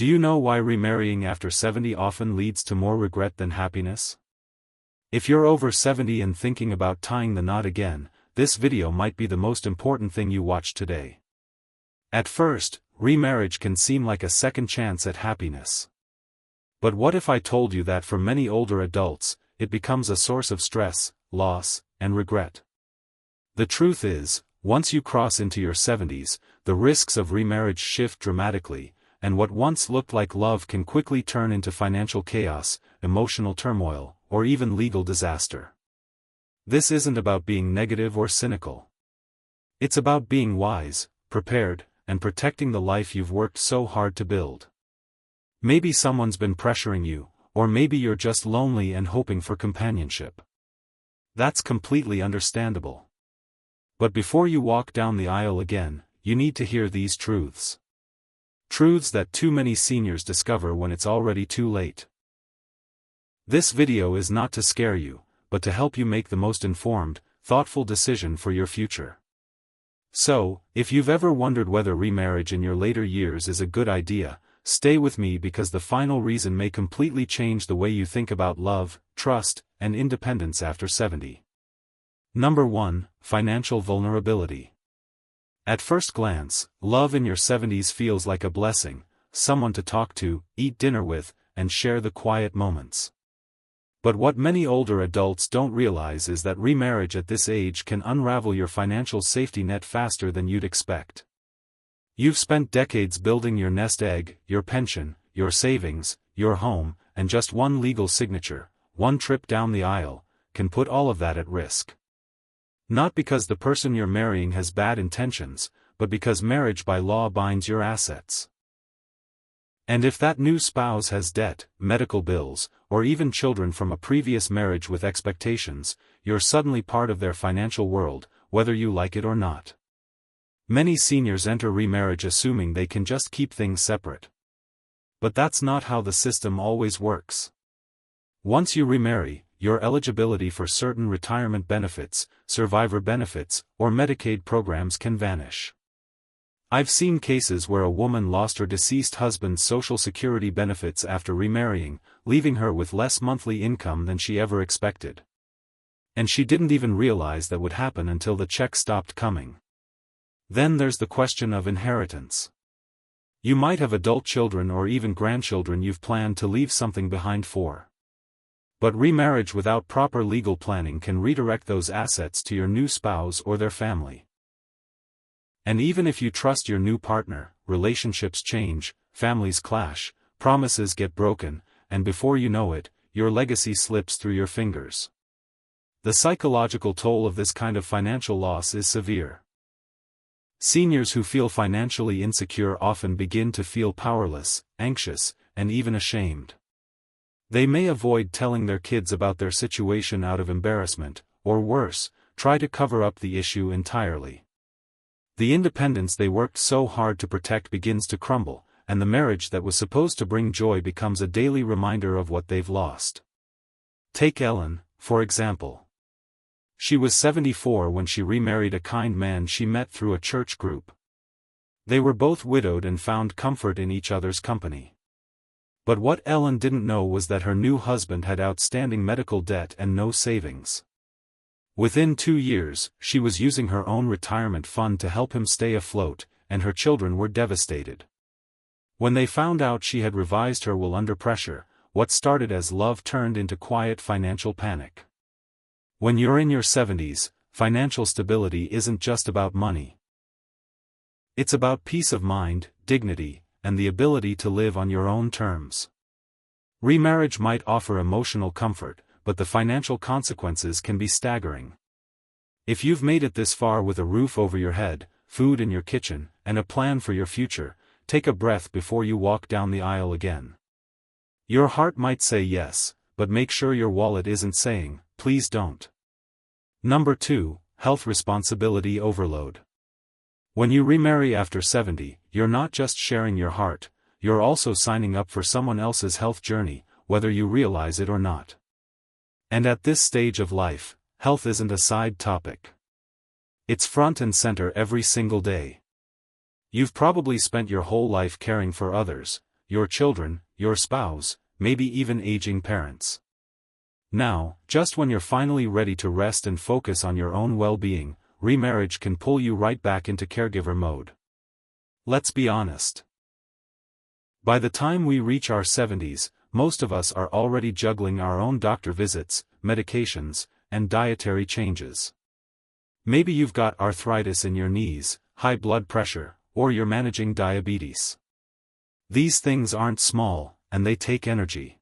Do you know why remarrying after 70 often leads to more regret than happiness? If you're over 70 and thinking about tying the knot again, this video might be the most important thing you watch today. At first, remarriage can seem like a second chance at happiness. But what if I told you that for many older adults, it becomes a source of stress, loss, and regret? The truth is, once you cross into your 70s, the risks of remarriage shift dramatically, and what once looked like love can quickly turn into financial chaos, emotional turmoil, or even legal disaster. This isn't about being negative or cynical. It's about being wise, prepared, and protecting the life you've worked so hard to build. Maybe someone's been pressuring you, or maybe you're just lonely and hoping for companionship. That's completely understandable. But before you walk down the aisle again, you need to hear these truths. Truths that too many seniors discover when it's already too late. This video is not to scare you, but to help you make the most informed, thoughtful decision for your future. So, if you've ever wondered whether remarriage in your later years is a good idea, stay with me because the final reason may completely change the way you think about love, trust, and independence after 70. Number 1, financial vulnerability. At first glance, love in your 70s feels like a blessing, someone to talk to, eat dinner with, and share the quiet moments. But what many older adults don't realize is that remarriage at this age can unravel your financial safety net faster than you'd expect. You've spent decades building your nest egg, your pension, your savings, your home, and just one legal signature, one trip down the aisle, can put all of that at risk. Not because the person you're marrying has bad intentions, but because marriage by law binds your assets. And if that new spouse has debt, medical bills, or even children from a previous marriage with expectations, you're suddenly part of their financial world, whether you like it or not. Many seniors enter remarriage assuming they can just keep things separate. But that's not how the system always works. Once you remarry, your eligibility for certain retirement benefits, survivor benefits, or Medicaid programs can vanish. I've seen cases where a woman lost her deceased husband's Social Security benefits after remarrying, leaving her with less monthly income than she ever expected. And she didn't even realize that would happen until the check stopped coming. Then there's the question of inheritance. You might have adult children or even grandchildren you've planned to leave something behind for. But remarriage without proper legal planning can redirect those assets to your new spouse or their family. And even if you trust your new partner, relationships change, families clash, promises get broken, and before you know it, your legacy slips through your fingers. The psychological toll of this kind of financial loss is severe. Seniors who feel financially insecure often begin to feel powerless, anxious, and even ashamed. They may avoid telling their kids about their situation out of embarrassment, or worse, try to cover up the issue entirely. The independence they worked so hard to protect begins to crumble, and the marriage that was supposed to bring joy becomes a daily reminder of what they've lost. Take Ellen, for example. She was 74 when she remarried a kind man she met through a church group. They were both widowed and found comfort in each other's company. But what Ellen didn't know was that her new husband had outstanding medical debt and no savings. Within 2 years, she was using her own retirement fund to help him stay afloat, and her children were devastated. When they found out she had revised her will under pressure, what started as love turned into quiet financial panic. When you're in your 70s, financial stability isn't just about money. It's about peace of mind, dignity, and the ability to live on your own terms. Remarriage might offer emotional comfort, but the financial consequences can be staggering. If you've made it this far with a roof over your head, food in your kitchen, and a plan for your future, take a breath before you walk down the aisle again. Your heart might say yes, but make sure your wallet isn't saying, please don't. Number 2, health responsibility overload. When you remarry after 70, you're not just sharing your heart, you're also signing up for someone else's health journey, whether you realize it or not. And at this stage of life, health isn't a side topic. It's front and center every single day. You've probably spent your whole life caring for others, your children, your spouse, maybe even aging parents. Now, just when you're finally ready to rest and focus on your own well-being, remarriage can pull you right back into caregiver mode. Let's be honest. By the time we reach our 70s, most of us are already juggling our own doctor visits, medications, and dietary changes. Maybe you've got arthritis in your knees, high blood pressure, or you're managing diabetes. These things aren't small, and they take energy.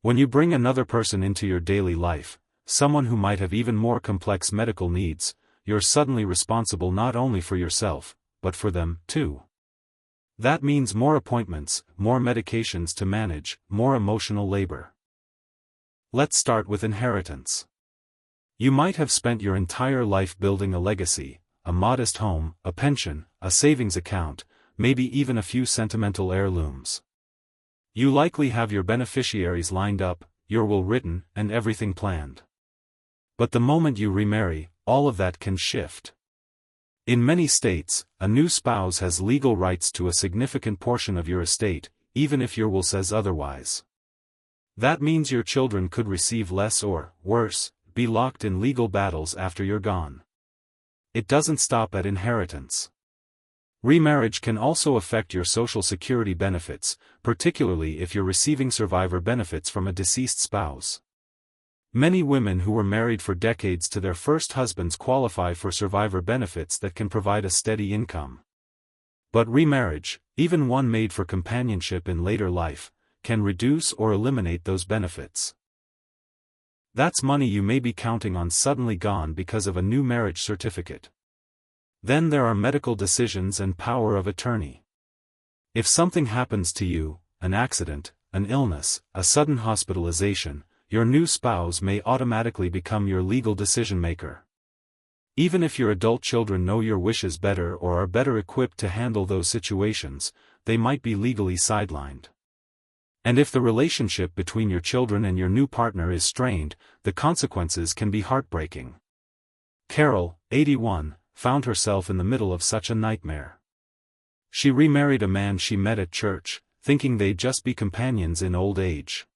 When you bring another person into your daily life, someone who might have even more complex medical needs, you're suddenly responsible not only for yourself, but for them, too. That means more appointments, more medications to manage, more emotional labor. Let's start with inheritance. You might have spent your entire life building a legacy, a modest home, a pension, a savings account, maybe even a few sentimental heirlooms. You likely have your beneficiaries lined up, your will written, and everything planned. But the moment you remarry, all of that can shift. In many states, a new spouse has legal rights to a significant portion of your estate, even if your will says otherwise. That means your children could receive less or, worse, be locked in legal battles after you're gone. It doesn't stop at inheritance. Remarriage can also affect your Social Security benefits, particularly if you're receiving survivor benefits from a deceased spouse. Many women who were married for decades to their first husbands qualify for survivor benefits that can provide a steady income. But remarriage, even one made for companionship in later life, can reduce or eliminate those benefits. That's money you may be counting on suddenly gone because of a new marriage certificate. Then there are medical decisions and power of attorney. If something happens to you, an accident, an illness, a sudden hospitalization, your new spouse may automatically become your legal decision-maker. Even if your adult children know your wishes better or are better equipped to handle those situations, they might be legally sidelined. And if the relationship between your children and your new partner is strained, the consequences can be heartbreaking. Carol, 81, found herself in the middle of such a nightmare. She remarried a man she met at church, thinking they'd just be companions in old age.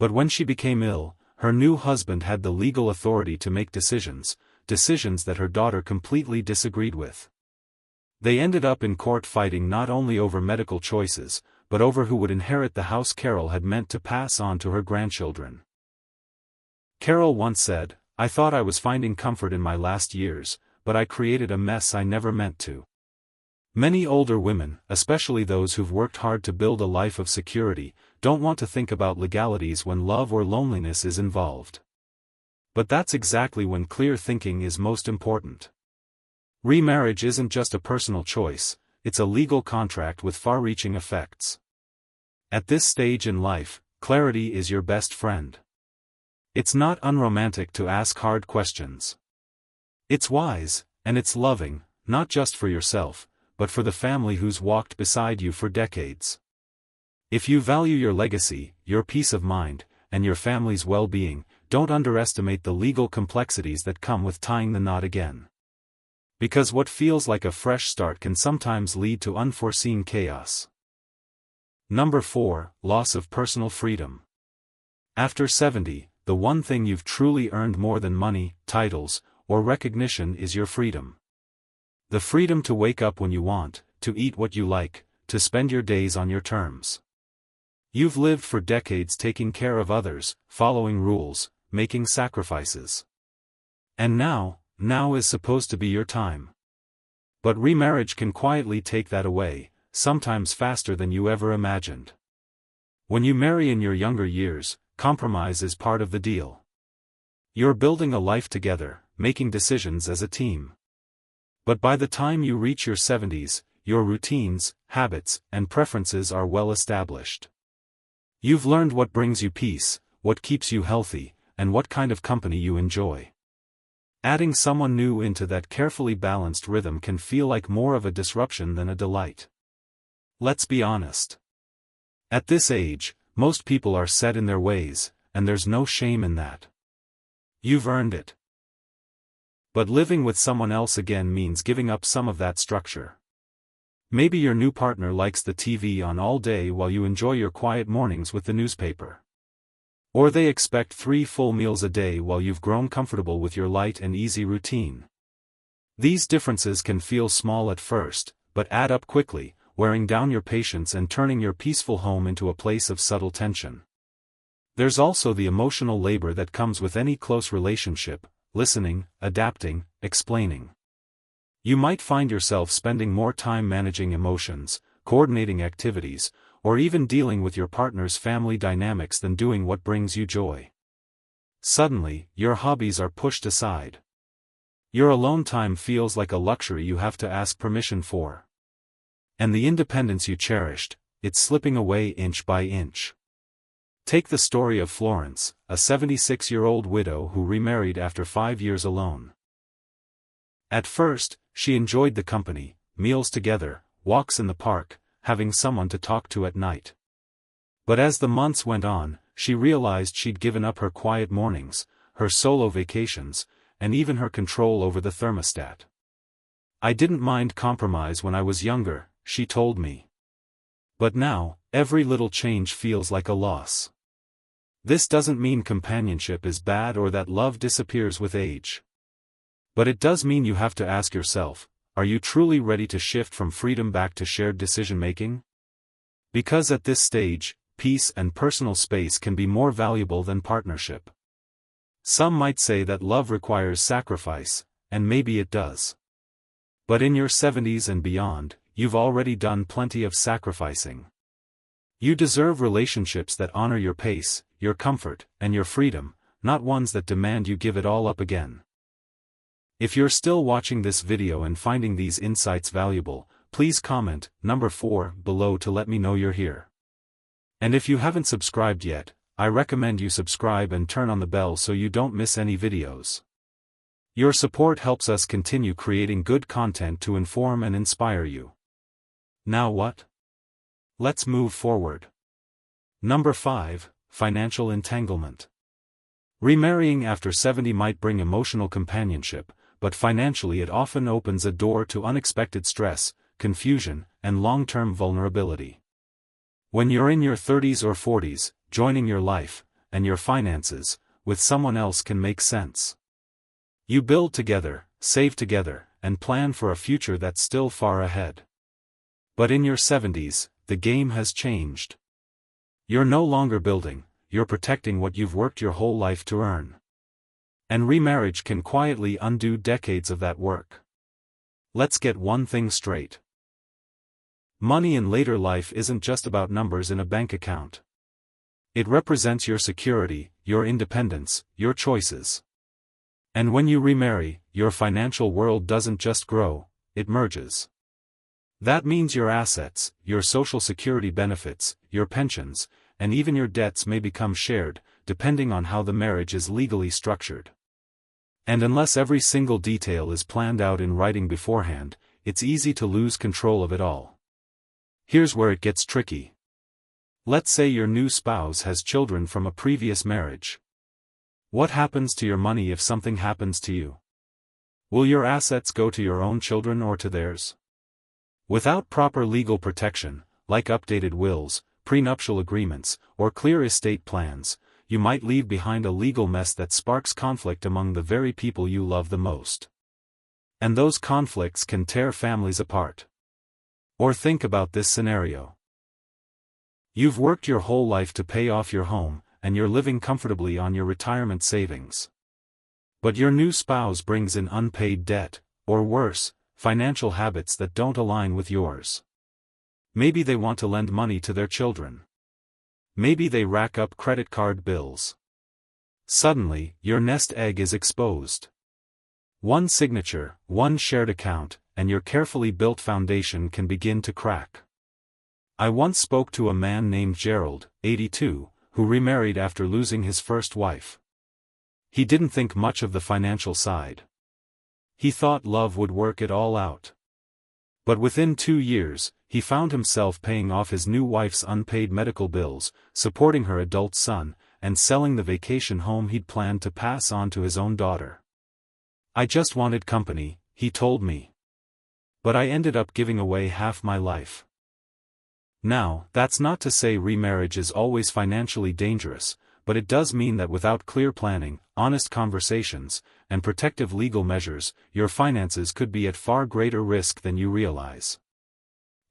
But when she became ill, her new husband had the legal authority to make decisions that her daughter completely disagreed with. They ended up in court fighting not only over medical choices, but over who would inherit the house Carol had meant to pass on to her grandchildren. Carol once said, "I thought I was finding comfort in my last years, but I created a mess I never meant to." Many older women, especially those who've worked hard to build a life of security, don't want to think about legalities when love or loneliness is involved. But that's exactly when clear thinking is most important. Remarriage isn't just a personal choice, it's a legal contract with far-reaching effects. At this stage in life, clarity is your best friend. It's not unromantic to ask hard questions. It's wise, and it's loving, not just for yourself, but for the family who's walked beside you for decades. If you value your legacy, your peace of mind, and your family's well-being, don't underestimate the legal complexities that come with tying the knot again. Because what feels like a fresh start can sometimes lead to unforeseen chaos. Number 4, loss of personal freedom. After 70, the one thing you've truly earned more than money, titles, or recognition is your freedom. The freedom to wake up when you want, to eat what you like, to spend your days on your terms. You've lived for decades taking care of others, following rules, making sacrifices. And now is supposed to be your time. But remarriage can quietly take that away, sometimes faster than you ever imagined. When you marry in your younger years, compromise is part of the deal. You're building a life together, making decisions as a team. But by the time you reach your 70s, your routines, habits, and preferences are well established. You've learned what brings you peace, what keeps you healthy, and what kind of company you enjoy. Adding someone new into that carefully balanced rhythm can feel like more of a disruption than a delight. Let's be honest. At this age, most people are set in their ways, and there's no shame in that. You've earned it. But living with someone else again means giving up some of that structure. Maybe your new partner likes the TV on all day while you enjoy your quiet mornings with the newspaper. Or they expect 3 full meals a day while you've grown comfortable with your light and easy routine. These differences can feel small at first, but add up quickly, wearing down your patience and turning your peaceful home into a place of subtle tension. There's also the emotional labor that comes with any close relationship: listening, adapting, explaining. You might find yourself spending more time managing emotions, coordinating activities, or even dealing with your partner's family dynamics than doing what brings you joy. Suddenly, your hobbies are pushed aside. Your alone time feels like a luxury you have to ask permission for. And the independence you cherished, it's slipping away inch by inch. Take the story of Florence, a 76-year-old widow who remarried after 5 years alone. At first, she enjoyed the company, meals together, walks in the park, having someone to talk to at night. But as the months went on, she realized she'd given up her quiet mornings, her solo vacations, and even her control over the thermostat. "I didn't mind compromise when I was younger," she told me. "But now, every little change feels like a loss." This doesn't mean companionship is bad or that love disappears with age. But it does mean you have to ask yourself, are you truly ready to shift from freedom back to shared decision-making? Because at this stage, peace and personal space can be more valuable than partnership. Some might say that love requires sacrifice, and maybe it does. But in your 70s and beyond, you've already done plenty of sacrificing. You deserve relationships that honor your pace, your comfort, and your freedom, not ones that demand you give it all up again. If you're still watching this video and finding these insights valuable, please comment number 4 below to let me know you're here. And if you haven't subscribed yet, I recommend you subscribe and turn on the bell so you don't miss any videos. Your support helps us continue creating good content to inform and inspire you. Now what? Let's move forward. Number 5, financial entanglement. Remarrying after 70 might bring emotional companionship, but financially it often opens a door to unexpected stress, confusion, and long-term vulnerability. When you're in your 30s or 40s, joining your life, and your finances, with someone else can make sense. You build together, save together, and plan for a future that's still far ahead. But in your 70s, the game has changed. You're no longer building, you're protecting what you've worked your whole life to earn. And remarriage can quietly undo decades of that work. Let's get one thing straight. Money in later life isn't just about numbers in a bank account. It represents your security, your independence, your choices. And when you remarry, your financial world doesn't just grow, it merges. That means your assets, your social security benefits, your pensions, and even your debts may become shared, depending on how the marriage is legally structured. And unless every single detail is planned out in writing beforehand, it's easy to lose control of it all. Here's where it gets tricky. Let's say your new spouse has children from a previous marriage. What happens to your money if something happens to you? Will your assets go to your own children or to theirs? Without proper legal protection, like updated wills, prenuptial agreements, or clear estate plans, you might leave behind a legal mess that sparks conflict among the very people you love the most. And those conflicts can tear families apart. Or think about this scenario. You've worked your whole life to pay off your home, and you're living comfortably on your retirement savings. But your new spouse brings in unpaid debt, or worse, financial habits that don't align with yours. Maybe they want to lend money to their children. Maybe they rack up credit card bills. Suddenly, your nest egg is exposed. One signature, one shared account, and your carefully built foundation can begin to crack. I once spoke to a man named Gerald, 82, who remarried after losing his first wife. He didn't think much of the financial side. He thought love would work it all out. But within 2 years, he found himself paying off his new wife's unpaid medical bills, supporting her adult son, and selling the vacation home he'd planned to pass on to his own daughter. "I just wanted company," he told me. But I ended up giving away half my life. Now, that's not to say remarriage is always financially dangerous, but it does mean that without clear planning, honest conversations, and protective legal measures, your finances could be at far greater risk than you realize.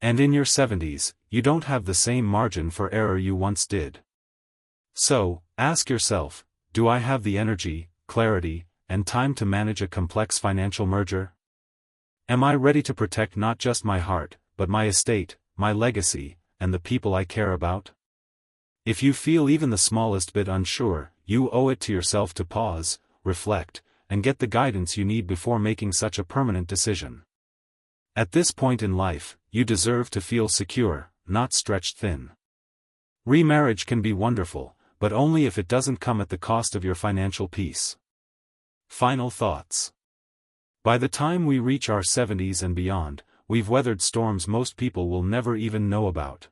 And in your 70s, you don't have the same margin for error you once did. So, ask yourself, do I have the energy, clarity, and time to manage a complex financial merger? Am I ready to protect not just my heart, but my estate, my legacy, and the people I care about? If you feel even the smallest bit unsure, you owe it to yourself to pause, reflect, and get the guidance you need before making such a permanent decision. At this point in life, you deserve to feel secure, not stretched thin. Remarriage can be wonderful, but only if it doesn't come at the cost of your financial peace. Final thoughts. By the time we reach our 70s and beyond, we've weathered storms most people will never even know about.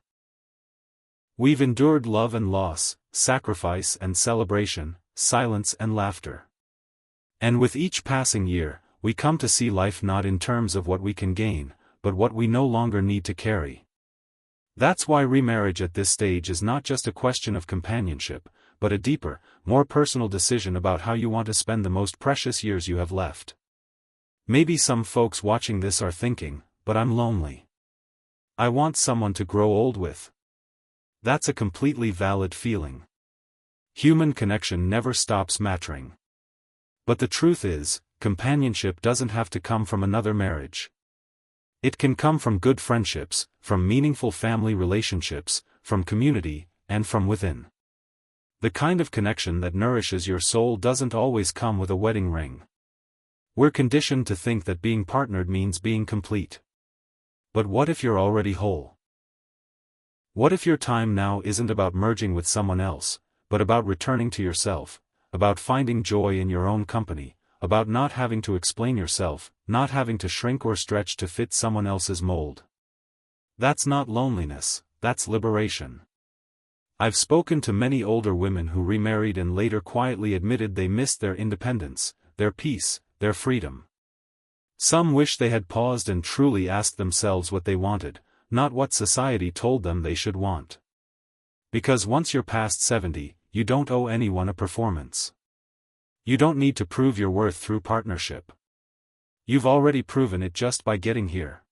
We've endured love and loss, sacrifice and celebration, silence and laughter. And with each passing year, we come to see life not in terms of what we can gain, but what we no longer need to carry. That's why remarriage at this stage is not just a question of companionship, but a deeper, more personal decision about how you want to spend the most precious years you have left. Maybe some folks watching this are thinking, but I'm lonely. I want someone to grow old with. That's a completely valid feeling. Human connection never stops mattering. But the truth is, companionship doesn't have to come from another marriage. It can come from good friendships, from meaningful family relationships, from community, and from within. The kind of connection that nourishes your soul doesn't always come with a wedding ring. We're conditioned to think that being partnered means being complete. But what if you're already whole? What if your time now isn't about merging with someone else, but about returning to yourself, about finding joy in your own company, about not having to explain yourself, not having to shrink or stretch to fit someone else's mold? That's not loneliness, that's liberation. I've spoken to many older women who remarried and later quietly admitted they missed their independence, their peace, their freedom. Some wish they had paused and truly asked themselves what they wanted, not what society told them they should want. Because once you're past 70, you don't owe anyone a performance. You don't need to prove your worth through partnership. You've already proven it just by getting here.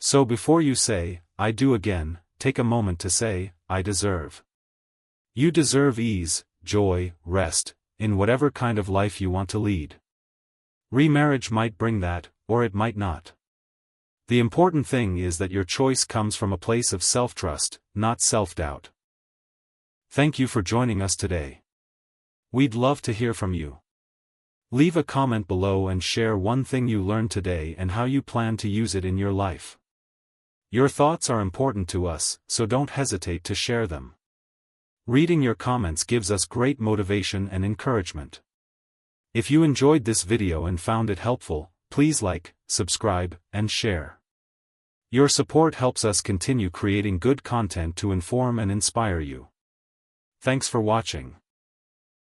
So before you say, I do again, take a moment to say, I deserve. You deserve ease, joy, rest, in whatever kind of life you want to lead. Remarriage might bring that, or it might not. The important thing is that your choice comes from a place of self-trust, not self-doubt. Thank you for joining us today. We'd love to hear from you. Leave a comment below and share one thing you learned today and how you plan to use it in your life. Your thoughts are important to us, so don't hesitate to share them. Reading your comments gives us great motivation and encouragement. If you enjoyed this video and found it helpful, please like, subscribe, and share. Your support helps us continue creating good content to inform and inspire you. Thanks for watching.